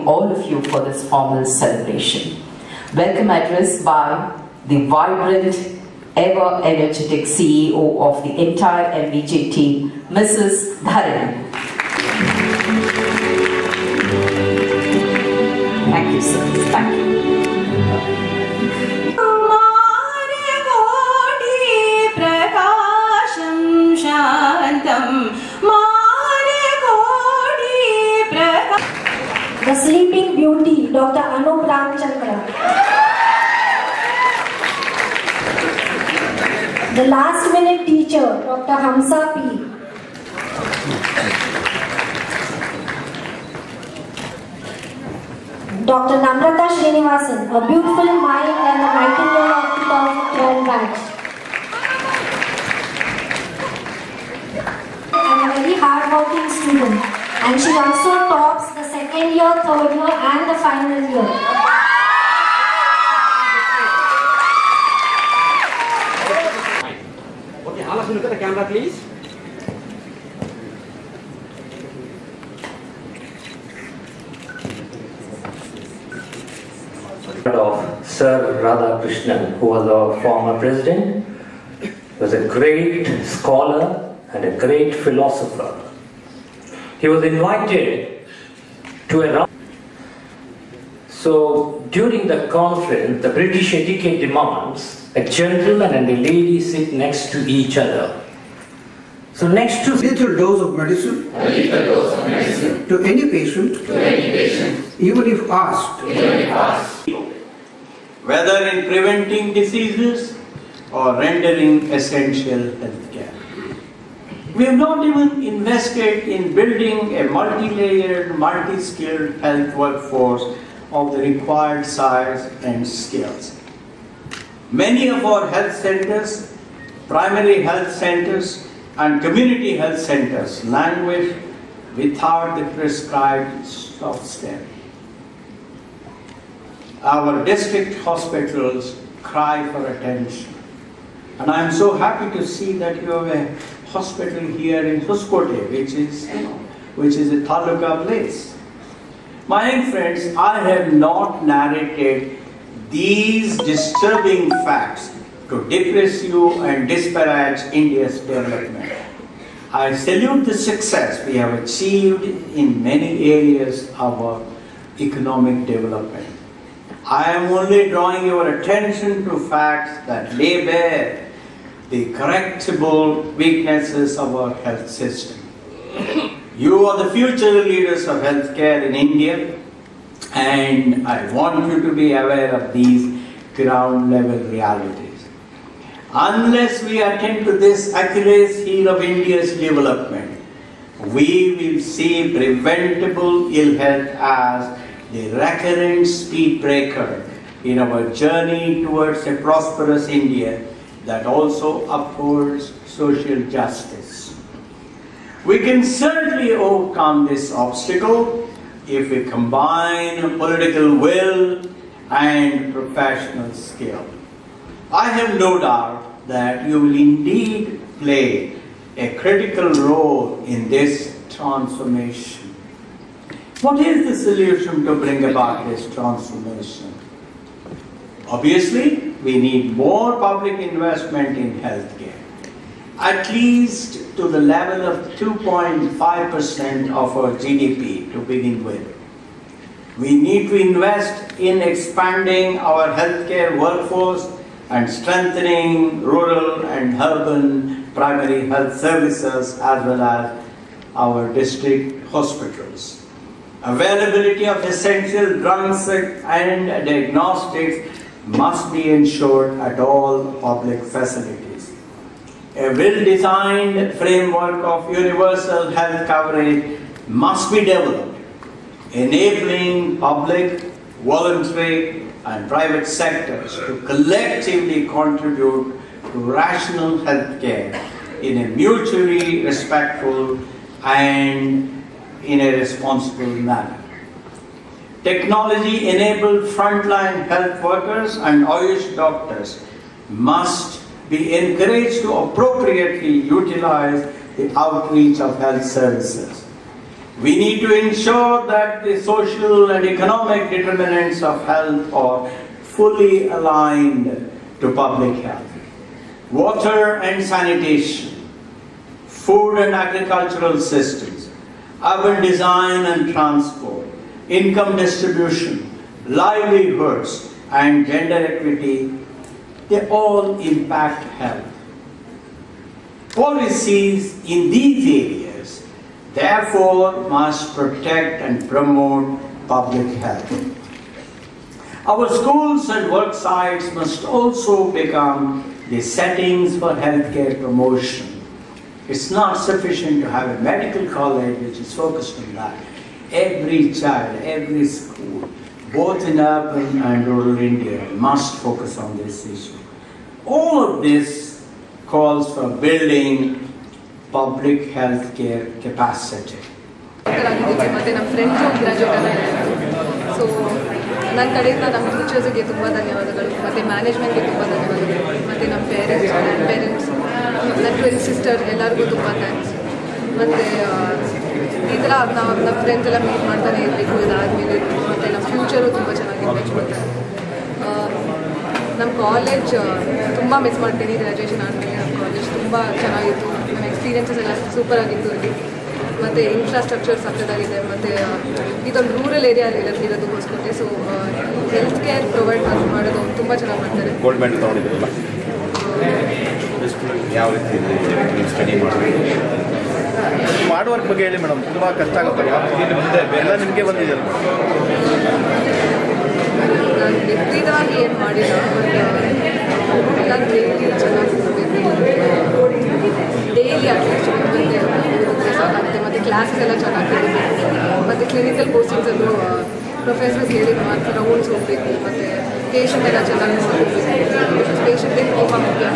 all of you for this formal celebration. Welcome address by the vibrant, ever-energetic CEO of the entire MVJ team, Mrs. Dharan. Thank you, sir. Thank you. The Sleeping Beauty, Dr. Anup Ramchandra. The Last Minute Teacher, Dr. Hamsa P. Dr. Namrata Srinivasan, a beautiful mind and a nightingale of 2012 batch. And a very hard-working student. And she also tops the second year, third year and the final year. Okay, all of you look at the camera, please. Of Sir Radhakrishnan, who was our former president, was a great scholar and a great philosopher. He was invited to a So during the conference, the British etiquette demands a gentleman and a lady sit next to each other. So next to little dose of medicine, to any patient, even if asked. Whether in preventing diseases or rendering essential health care. We have not even invested in building a multi-layered, multi-skilled health workforce of the required size and skills. Many of our health centers, primary health centers and community health centers languish without the prescribed soft step. Our district hospitals cry for attention. And I am so happy to see that you have a hospital here in Hoskote, which is a taluka place. My young friends, I have not narrated these disturbing facts to depress you and disparage India's development. I salute the success we have achieved in many areas of our economic development. I am only drawing your attention to facts that lay bare the correctable weaknesses of our health system. You are the future leaders of healthcare in India, and I want you to be aware of these ground level realities. Unless we attend to this Achilles heel of India's development, we will see preventable ill health as the recurrent speed breaker in our journey towards a prosperous India that also upholds social justice. We can certainly overcome this obstacle if we combine political will and professional skill. I have no doubt that you will indeed play a critical role in this transformation. What is the solution to bring about this transformation? Obviously, we need more public investment in healthcare, at least to the level of 2.5% of our GDP to begin with. We need to invest in expanding our healthcare workforce and strengthening rural and urban primary health services as well as our district hospitals. Availability of essential drugs and diagnostics must be ensured at all public facilities. A well-designed framework of universal health coverage must be developed, enabling public, voluntary and private sectors to collectively contribute to rational health care in a mutually respectful and in a responsible manner. Technology-enabled frontline health workers and Ayush doctors must be encouraged to appropriately utilize the outreach of health services. We need to ensure that the social and economic determinants of health are fully aligned to public health. Water and sanitation, food and agricultural systems, urban design and transport, income distribution, livelihoods, and gender equity, they all impact health. Policies in these areas, therefore, must protect and promote public health. Our schools and work sites must also become the settings for healthcare promotion. It's not sufficient to have a medical college which is focused on that. Every child, every school, both in urban and rural India, must focus on this issue. All of this calls for building public healthcare capacity. So, ನನ್ನ ಕಡೆಯಿಂದ ನಮ್ಮ ಟೀಚರ್ಸ್ಗೆ ತುಂಬ ಧನ್ಯವಾದಗಳು, ಮತ್ತು ಮ್ಯಾನೇಜ್ಮೆಂಟ್ಗೆ ತುಂಬ ಧನ್ಯವಾದಗಳು, ಮತ್ತು ನಮ್ಮ ಪೇರೆಂಟ್ಸ್ ನನ್ನ ಟ್ವಿನ್ ಸಿಸ್ಟರ್ ಎಲ್ಲರಿಗೂ ತುಂಬ ಥ್ಯಾಂಕ್ಸ್. ಮತ್ತು ಈ ಥರ ನಾವು ನಮ್ಮ ಫ್ರೆಂಡ್ಸ್ ಎಲ್ಲ ಮೀಟ್ ಮಾಡ್ತಾನೆ ಇರಬೇಕು ಇದಾದಮೇಲೆ, ಮತ್ತು ನಮ್ಮ ಫ್ಯೂಚರು ತುಂಬ ಚೆನ್ನಾಗಿರಬೇಕು. ಮತ್ತು ನಮ್ಮ ಕಾಲೇಜ್ ತುಂಬ ಮಿಸ್ ಮಾಡ್ತೀನಿ. ಗ್ರ್ಯಾಜುಯೇಷನ್ ಆದಮೇಲೆ ನಮ್ಮ ಕಾಲೇಜ್ ತುಂಬ ಚೆನ್ನಾಗಿತ್ತು, ನಮ್ಮ ಎಕ್ಸ್ಪೀರಿಯನ್ಸಸ್ ಎಲ್ಲ ಸೂಪರಾಗಿತ್ತು ಅಲ್ಲಿ. ಮತ್ತು ಇನ್ಫ್ರಾಸ್ಟ್ರಕ್ಚರ್ ಸಕ್ಕತ್ತಾಗಿದೆ, ಮತ್ತು ಇದೊಂದು ರೂರಲ್ ಏರಿಯಲ್ಲಿ ಇರೋದಕ್ಕೋಸ್ಕರ ಸೊ ಹೆಲ್ತ್ ಕೇರ್ ಪ್ರೊವೈಡ್ ಮಾಡೋದು ತುಂಬ ಚೆನ್ನಾಗಿ ಮಾಡ್ತಾರೆ. ಗೋಲ್ಡ್ ಮೆಡಲ್ ತೊಗೊಂಡಿದ್ರಲ್ಲ, ಯಾವ ರೀತಿ ಸ್ಟಡಿ ಮಾಡುವ ಬಗ್ಗೆ ಹೇಳಿ ಮೇಡಮ್. ತುಂಬ ಕಷ್ಟ ಆಗುತ್ತಲ್ಲ ಇಲ್ಲಿ ಮುಂದೆ ಎಲ್ಲ ನಿಮಗೆ ಬಂದಿದೆ. ನಾನು ವಿಪರೀತವಾಗಿ ಏನು ಮಾಡಿಲ್ಲ, ಎಲ್ಲ ಡೈಲಿ ಚೆನ್ನಾಗಿ ಡೈಲಿ ಅಟ್ಲೀಸ್ಟ್ ಸಾಕಾಗುತ್ತೆ. ಮತ್ತು ಕ್ಲಾಸಸ್ ಎಲ್ಲ ಚೆನ್ನಾಗಿ ಮತ್ತು ಕ್ಲಿನಿಕಲ್ ಪೋಸ್ಟಿಂಗ್ಸಲ್ಲೂ ಪ್ರೊಫೆಸರ್ಸ್ ಹೇಳಿದ ಮಾತ್ರ ರೌಂಡ್ಸ್ ಹೋಗಬೇಕು, ಮತ್ತು ಪೇಷಂಟ್ ಎಲ್ಲ ಚೆನ್ನಾಗಿ ನೋಡಬೇಕು. ಪೇಷಂಟಿಗೆ ತುಂಬ ಮುಖ್ಯ.